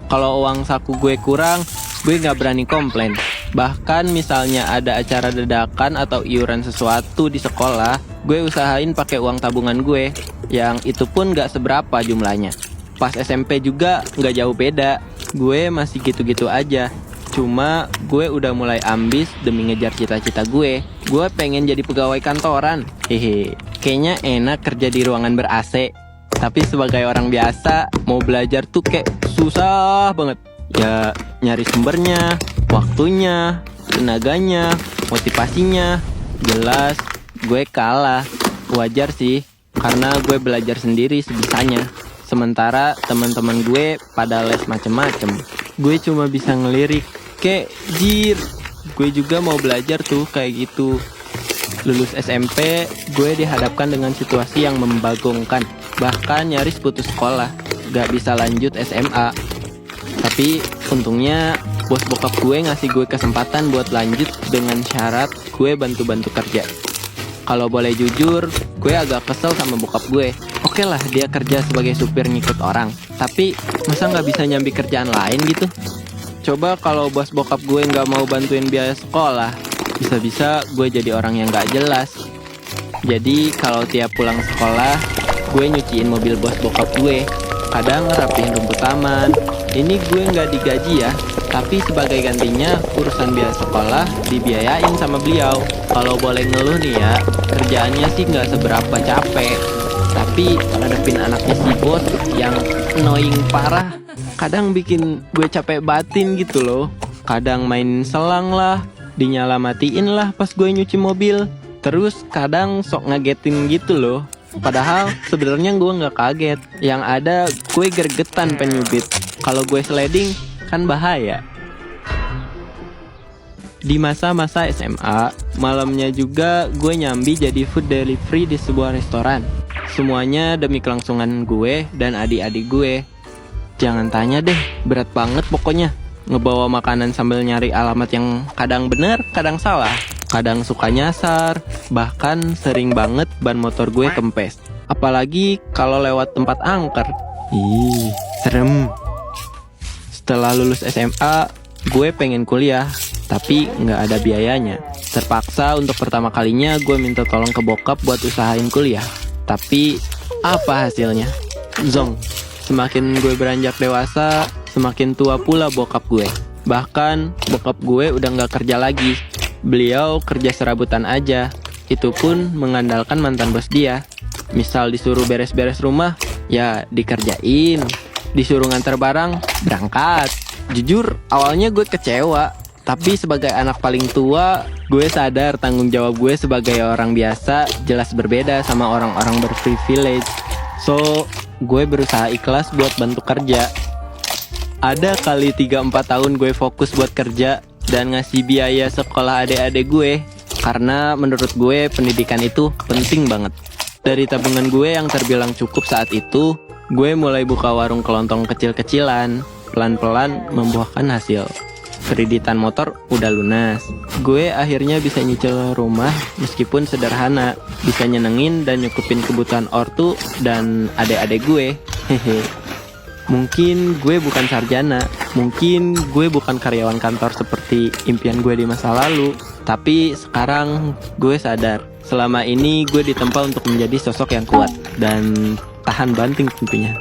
Kalau uang saku gue kurang, gue nggak berani komplain. Bahkan misalnya ada acara dadakan atau iuran sesuatu di sekolah, gue usahain pakai uang tabungan gue, yang itu pun nggak seberapa jumlahnya. Pas SMP juga nggak jauh beda, gue masih gitu-gitu aja. Cuma gue udah mulai ambis demi ngejar cita-cita gue. Gue pengen jadi pegawai kantoran. Hehe, kayaknya enak kerja di ruangan ber-AC. Tapi sebagai orang biasa, mau belajar tuh kayak susah banget. Ya nyari sumbernya, waktunya, tenaganya, motivasinya. Jelas gue kalah. Wajar sih, karena gue belajar sendiri sebisanya. Sementara teman-teman gue pada les macem-macem. Gue cuma bisa ngelirik. Kayak jir, gue juga mau belajar tuh kayak gitu. Lulus SMP, gue dihadapkan dengan situasi yang membagongkan. Bahkan nyaris putus sekolah, gak bisa lanjut SMA. Tapi untungnya bos bokap gue ngasih gue kesempatan buat lanjut dengan syarat gue bantu-bantu kerja. Kalau boleh jujur, gue agak kesel sama bokap gue. Oke lah, dia kerja sebagai supir ngikut orang. Tapi masa gak bisa nyambi kerjaan lain gitu? Coba kalau bos bokap gue nggak mau bantuin biaya sekolah, bisa-bisa gue jadi orang yang nggak jelas. Jadi kalau tiap pulang sekolah, gue nyuciin mobil bos bokap gue. Kadang ngerapihin rumput taman. Ini gue nggak digaji ya, tapi sebagai gantinya urusan biaya sekolah dibiayain sama beliau. Kalau boleh ngeluh nih ya, kerjaannya sih nggak seberapa capek. Tapi ngadepin anaknya si bos yang annoying parah, kadang bikin gue capek batin gitu loh. Kadang main selang lah, dinyala matiin lah pas gue nyuci mobil. Terus kadang sok ngagetin gitu loh. Padahal sebenarnya gue nggak kaget. Yang ada gue gregetan penyubit. Kalau gue sliding kan bahaya. Di masa-masa SMA, malamnya juga gue nyambi jadi food delivery di sebuah restoran. Semuanya demi kelangsungan gue dan adik-adik gue. Jangan tanya deh, berat banget pokoknya. Ngebawa makanan sambil nyari alamat yang kadang bener, kadang salah. Kadang suka nyasar, bahkan sering banget ban motor gue kempes. Apalagi kalau lewat tempat angker. Ih, serem. Setelah lulus SMA, gue pengen kuliah, tapi nggak ada biayanya. Terpaksa untuk pertama kalinya gue minta tolong ke bokap buat usahain kuliah. Tapi apa hasilnya? Zong. Semakin gue beranjak dewasa, semakin tua pula bokap gue. Bahkan bokap gue udah gak kerja lagi. Beliau kerja serabutan aja. Itu pun mengandalkan mantan bos dia. Misal disuruh beres-beres rumah, ya dikerjain. Disuruh nganter barang, berangkat. Jujur, awalnya gue kecewa. Tapi sebagai anak paling tua, gue sadar tanggung jawab gue sebagai orang biasa jelas berbeda sama orang-orang berprivilege. So, gue berusaha ikhlas buat bantu kerja. Ada kali 3-4 tahun gue fokus buat kerja dan ngasih biaya sekolah adik-adik gue. Karena menurut gue pendidikan itu penting banget. Dari tabungan gue yang terbilang cukup saat itu, gue mulai buka warung kelontong kecil-kecilan. Pelan-pelan membuahkan hasil. Kreditan motor udah lunas. Gue akhirnya bisa nyicil rumah meskipun sederhana. Bisa nyenengin dan nyukupin kebutuhan ortu dan adik-adik gue. Hehe. Mungkin gue bukan sarjana. Mungkin gue bukan karyawan kantor seperti impian gue di masa lalu. Tapi sekarang gue sadar, selama ini gue ditempa untuk menjadi sosok yang kuat dan tahan banting tentunya.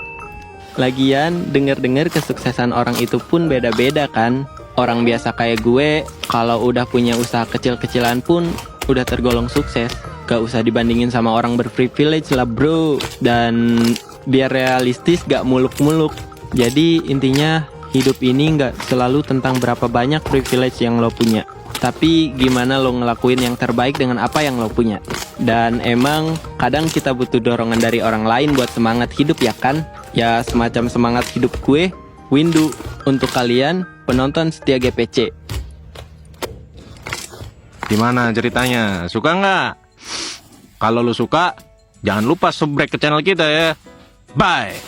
Lagian, denger-denger kesuksesan orang itu pun beda-beda kan. Orang biasa kayak gue, kalau udah punya usaha kecil-kecilan pun udah tergolong sukses. Gak usah dibandingin sama orang berprivilege lah bro. Dan biar realistis gak muluk-muluk. Jadi intinya hidup ini gak selalu tentang berapa banyak privilege yang lo punya. Tapi gimana lo ngelakuin yang terbaik dengan apa yang lo punya. Dan emang kadang kita butuh dorongan dari orang lain buat semangat hidup ya kan. Ya semacam semangat hidup gue, Windu. Untuk kalian penonton setia GPC. Gimana ceritanya? Suka nggak? Kalau lu suka, jangan lupa subscribe ke channel kita ya. Bye!